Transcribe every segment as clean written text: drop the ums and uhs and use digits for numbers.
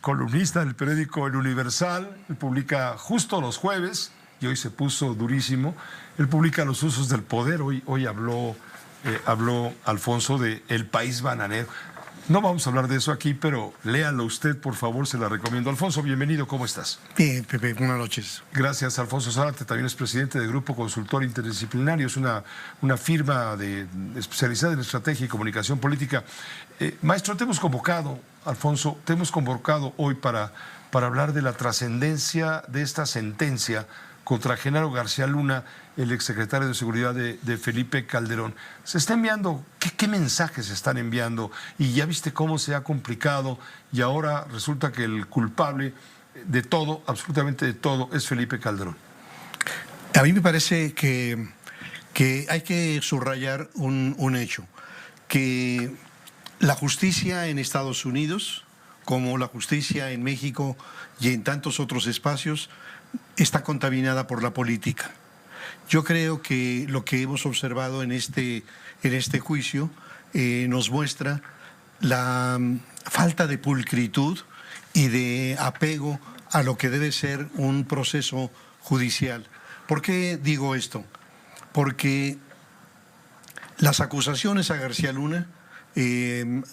columnista del periódico El Universal. Él publica justo los jueves, y hoy se puso durísimo. Él publica Los usos del poder. Hoy habló Alfonso de El País Bananero. No vamos a hablar de eso aquí, pero léalo usted, por favor, se la recomiendo. Alfonso, bienvenido, ¿cómo estás? Bien, Pepe, buenas noches. Gracias, Alfonso Zárate, también es presidente del Grupo Consultor Interdisciplinario, es una firma especializada en estrategia y comunicación política. Maestro, te hemos convocado, Alfonso, te hemos convocado hoy para hablar de la trascendencia de esta sentencia contra Genaro García Luna, el exsecretario de Seguridad de Felipe Calderón. Se está enviando, ¿qué mensajes se están enviando? Y ya viste cómo se ha complicado y ahora resulta que el culpable de todo, absolutamente de todo, es Felipe Calderón. A mí me parece que hay que subrayar un hecho, que la justicia en Estados Unidos, como la justicia en México y en tantos otros espacios, está contaminada por la política. Yo creo que lo que hemos observado en este juicio nos muestra la falta de pulcritud y de apego a lo que debe ser un proceso judicial. ¿Por qué digo esto? Porque las acusaciones a García Luna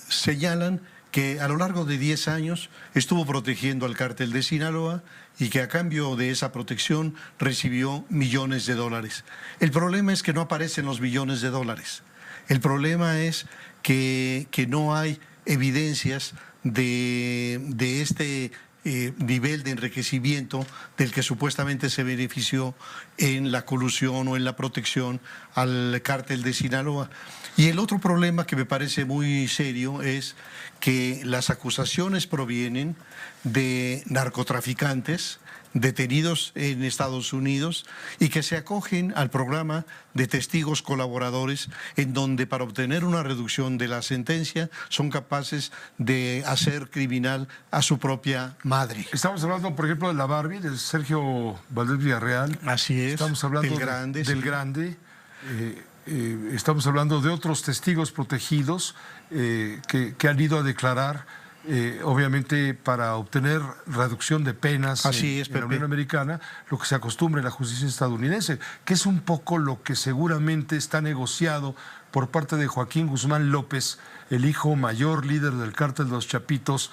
señalan que a lo largo de 10 años estuvo protegiendo al cártel de Sinaloa y que a cambio de esa protección recibió millones de dólares. El problema es que no aparecen los millones de dólares. El problema es que no hay evidencias de este nivel de enriquecimiento del que supuestamente se benefició en la colusión o en la protección al cártel de Sinaloa. Y el otro problema que me parece muy serio es que las acusaciones provienen de narcotraficantes detenidos en Estados Unidos y que se acogen al programa de testigos colaboradores, en donde para obtener una reducción de la sentencia son capaces de hacer criminal a su propia madre. Estamos hablando, por ejemplo, de la Barbie, de Sergio Valdés Villarreal. Así es. Estamos hablando del Grande. Estamos hablando de otros testigos protegidos que han ido a declarar, obviamente para obtener reducción de penas en la Unión Americana, lo que se acostumbra en la justicia estadounidense, que es un poco lo que seguramente está negociado por parte de Joaquín Guzmán López, el hijo mayor líder del cártel de los Chapitos,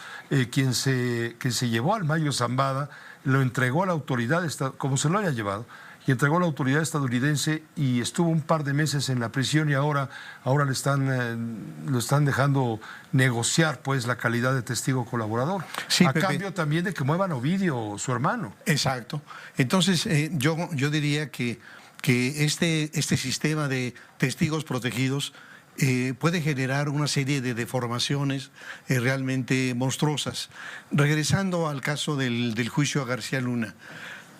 quien se llevó al Mayo Zambada, lo entregó a la autoridad, como se lo haya llevado, y entregó a la autoridad estadounidense y estuvo un par de meses en la prisión y ahora lo están dejando negociar pues la calidad de testigo colaborador. Sí, a cambio también de que muevan a Ovidio, su hermano. Exacto. Entonces yo diría que este sistema de testigos protegidos puede generar una serie de deformaciones realmente monstruosas. Regresando al caso del juicio a García Luna,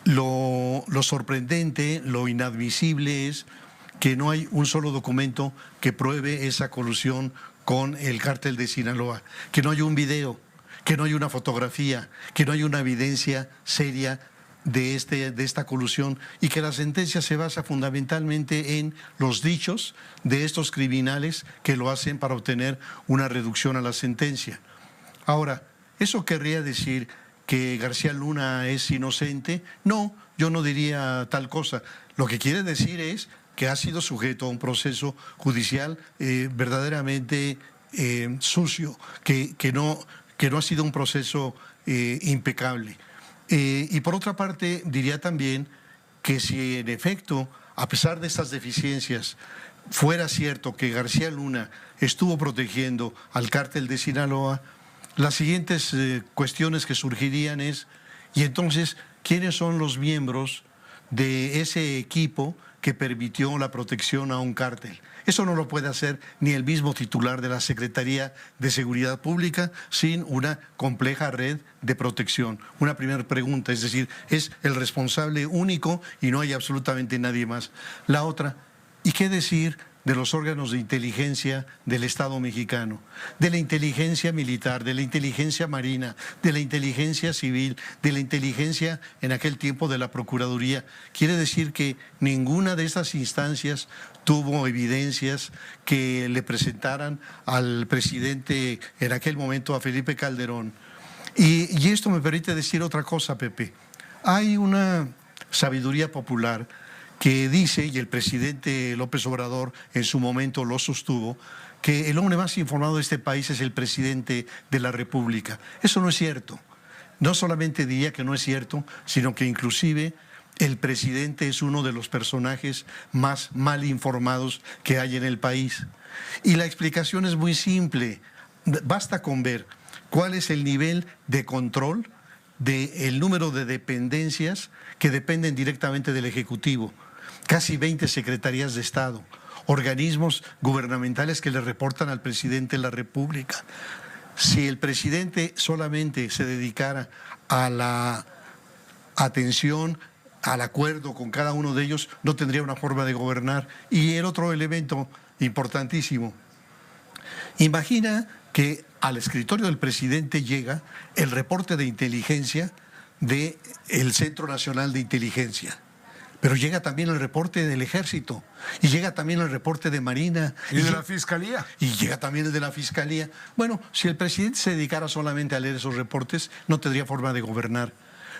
lo sorprendente, lo inadmisible es que no hay un solo documento que pruebe esa colusión con el cártel de Sinaloa, que no hay un video, que no hay una fotografía, que no hay una evidencia seria de esta colusión, y que la sentencia se basa fundamentalmente en los dichos de estos criminales que lo hacen para obtener una reducción a la sentencia. Ahora, ¿eso querría decir que García Luna es inocente? No, yo no diría tal cosa. Lo que quiere decir es que ha sido sujeto a un proceso judicial verdaderamente sucio, que no ha sido un proceso impecable. Y por otra parte, diría también que si en efecto, a pesar de estas deficiencias, fuera cierto que García Luna estuvo protegiendo al cártel de Sinaloa, las siguientes cuestiones que surgirían es, y entonces, ¿quiénes son los miembros de ese equipo que permitió la protección a un cártel? Eso no lo puede hacer ni el mismo titular de la Secretaría de Seguridad Pública sin una compleja red de protección. Una primera pregunta, es decir, es el responsable único y no hay absolutamente nadie más. La otra, ¿y qué decir de los órganos de inteligencia del Estado mexicano, de la inteligencia militar, de la inteligencia marina, de la inteligencia civil, de la inteligencia en aquel tiempo de la Procuraduría? Quiere decir que ninguna de estas instancias tuvo evidencias que le presentaran al presidente en aquel momento, a Felipe Calderón, Y esto me permite decir otra cosa, Pepe. Hay una sabiduría popular que dice, y el presidente López Obrador en su momento lo sostuvo, que el hombre más informado de este país es el presidente de la República. Eso no es cierto. No solamente diría que no es cierto, sino que inclusive el presidente es uno de los personajes más mal informados que hay en el país. Y la explicación es muy simple. Basta con ver cuál es el nivel de control del número de dependencias que dependen directamente del Ejecutivo. Casi 20 secretarías de Estado, organismos gubernamentales que le reportan al presidente de la República. Si el presidente solamente se dedicara a la atención, al acuerdo con cada uno de ellos, no tendría una forma de gobernar. Y el otro elemento importantísimo, imagina que al escritorio del presidente llega el reporte de inteligencia del Centro Nacional de Inteligencia. Pero llega también el reporte del Ejército, y llega también el reporte de Marina. Y de la Fiscalía. Y llega también el de la Fiscalía. Bueno, si el presidente se dedicara solamente a leer esos reportes, no tendría forma de gobernar.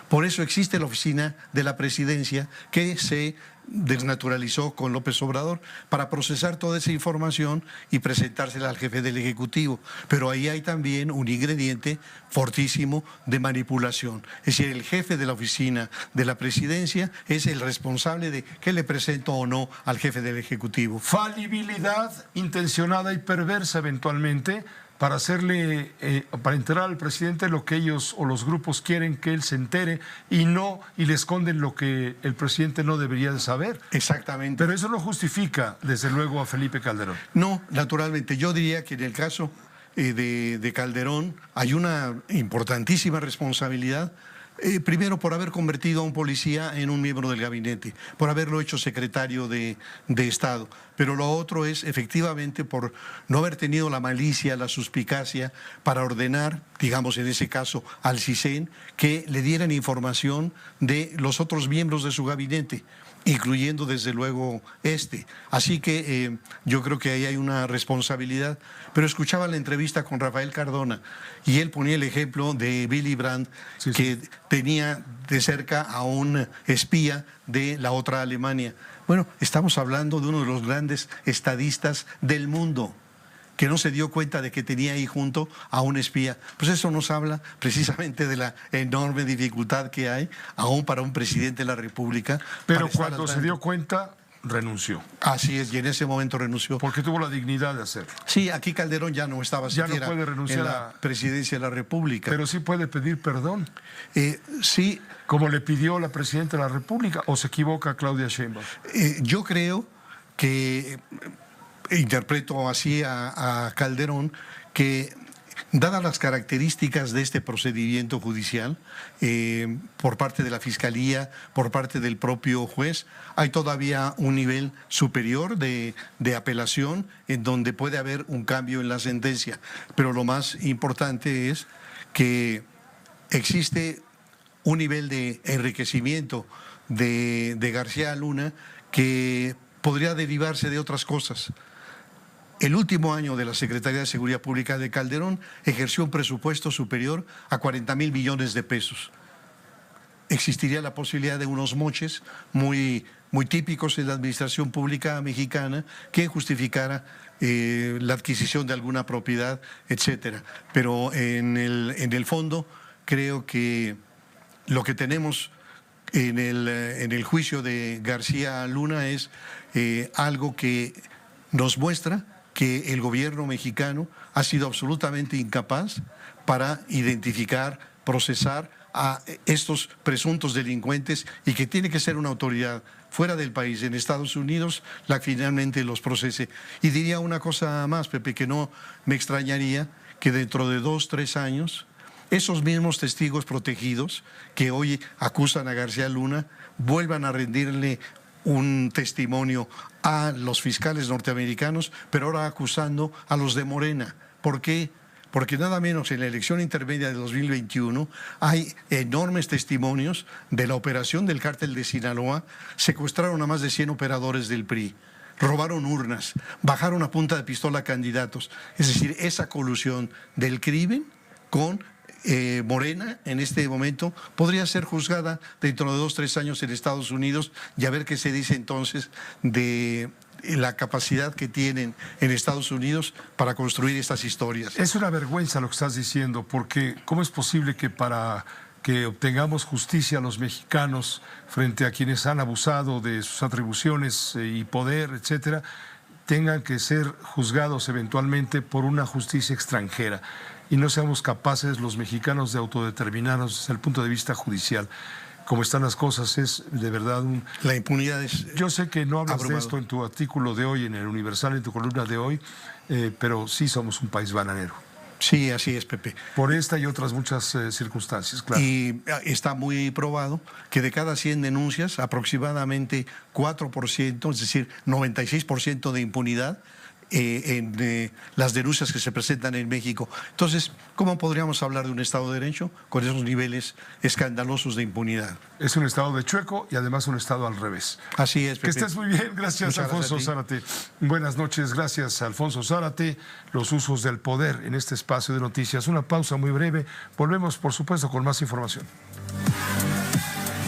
Por eso existe la oficina de la presidencia que se desnaturalizó con López Obrador para procesar toda esa información y presentársela al jefe del Ejecutivo. Pero ahí hay también un ingrediente fortísimo de manipulación. Es decir, el jefe de la oficina de la presidencia es el responsable de qué le presento o no al jefe del Ejecutivo. Falibilidad intencionada y perversa eventualmente, para hacerle, para enterar al presidente lo que ellos o los grupos quieren que él se entere y le esconden lo que el presidente no debería de saber. Exactamente. Pero eso no justifica, desde luego, a Felipe Calderón. No, naturalmente. Yo diría que en el caso de Calderón hay una importantísima responsabilidad. Primero, por haber convertido a un policía en un miembro del gabinete, por haberlo hecho secretario de Estado. Pero lo otro es, efectivamente, por no haber tenido la malicia, la suspicacia para ordenar, digamos en ese caso, al CISEN, que le dieran información de los otros miembros de su gabinete, incluyendo desde luego Así que yo creo que ahí hay una responsabilidad. Pero escuchaba la entrevista con Rafael Cardona y él ponía el ejemplo de Willy Brandt, que tenía de cerca a un espía de la otra Alemania. Bueno, estamos hablando de uno de los grandes estadistas del mundo, que no se dio cuenta de que tenía ahí junto a un espía. Pues eso nos habla precisamente de la enorme dificultad que hay, aún para un presidente de la República. Pero cuando se dio cuenta, renunció. Así es, y en ese momento renunció. Porque tuvo la dignidad de hacerlo. Sí, aquí Calderón ya no estaba ya siquiera no puede renunciar en la presidencia de la República. Pero sí puede pedir perdón. Sí. Como le pidió la presidenta de la República, ¿o se equivoca Claudia Sheinbaum? Yo creo que... interpreto así a Calderón, que dadas las características de este procedimiento judicial, por parte de la Fiscalía, por parte del propio juez, hay todavía un nivel superior de apelación en donde puede haber un cambio en la sentencia. Pero lo más importante es que existe un nivel de enriquecimiento de García Luna que podría derivarse de otras cosas. El último año de la Secretaría de Seguridad Pública de Calderón ejerció un presupuesto superior a 40,000 millones de pesos. Existiría la posibilidad de unos moches muy típicos en la administración pública mexicana que justificara la adquisición de alguna propiedad, etcétera. Pero en el fondo creo que lo que tenemos en el juicio de García Luna es algo que nos muestra que el gobierno mexicano ha sido absolutamente incapaz para identificar, procesar a estos presuntos delincuentes y que tiene que ser una autoridad fuera del país, en Estados Unidos, la que finalmente los procese. Y diría una cosa más, Pepe, que no me extrañaría que dentro de 2, 3 años, esos mismos testigos protegidos que hoy acusan a García Luna vuelvan a rendirle un testimonio a los fiscales norteamericanos, pero ahora acusando a los de Morena. ¿Por qué? Porque nada menos en la elección intermedia de 2021 hay enormes testimonios de la operación del cártel de Sinaloa. Secuestraron a más de 100 operadores del PRI, robaron urnas, bajaron a punta de pistola candidatos. Es decir, esa colusión del crimen con Morena en este momento podría ser juzgada dentro de 2 o 3 años en Estados Unidos y a ver qué se dice entonces de la capacidad que tienen en Estados Unidos para construir estas historias. Es una vergüenza lo que estás diciendo, porque ¿cómo es posible que para que obtengamos justicia a los mexicanos frente a quienes han abusado de sus atribuciones y poder, etcétera, tengan que ser juzgados eventualmente por una justicia extranjera y no seamos capaces los mexicanos de autodeterminarnos desde el punto de vista judicial? Como están las cosas, es de verdad un... La impunidad es... Yo sé que no hablas abrumador. de esto en tu artículo de hoy, en el Universal, en tu columna de hoy, pero sí somos un país bananero. Sí, así es, Pepe. Por esta y otras muchas circunstancias, claro. Y está muy probado que de cada 100 denuncias, aproximadamente 4%, es decir, 96% de impunidad en las denuncias que se presentan en México. Entonces, ¿cómo podríamos hablar de un Estado de Derecho con esos niveles escandalosos de impunidad? Es un Estado de chueco y además un Estado al revés. Así es, Pepe. Que estés muy bien. Gracias, Muchas Alfonso gracias a ti. Zárate. Buenas noches. Gracias, Alfonso Zárate. Los usos del poder en este espacio de noticias. Una pausa muy breve. Volvemos, por supuesto, con más información.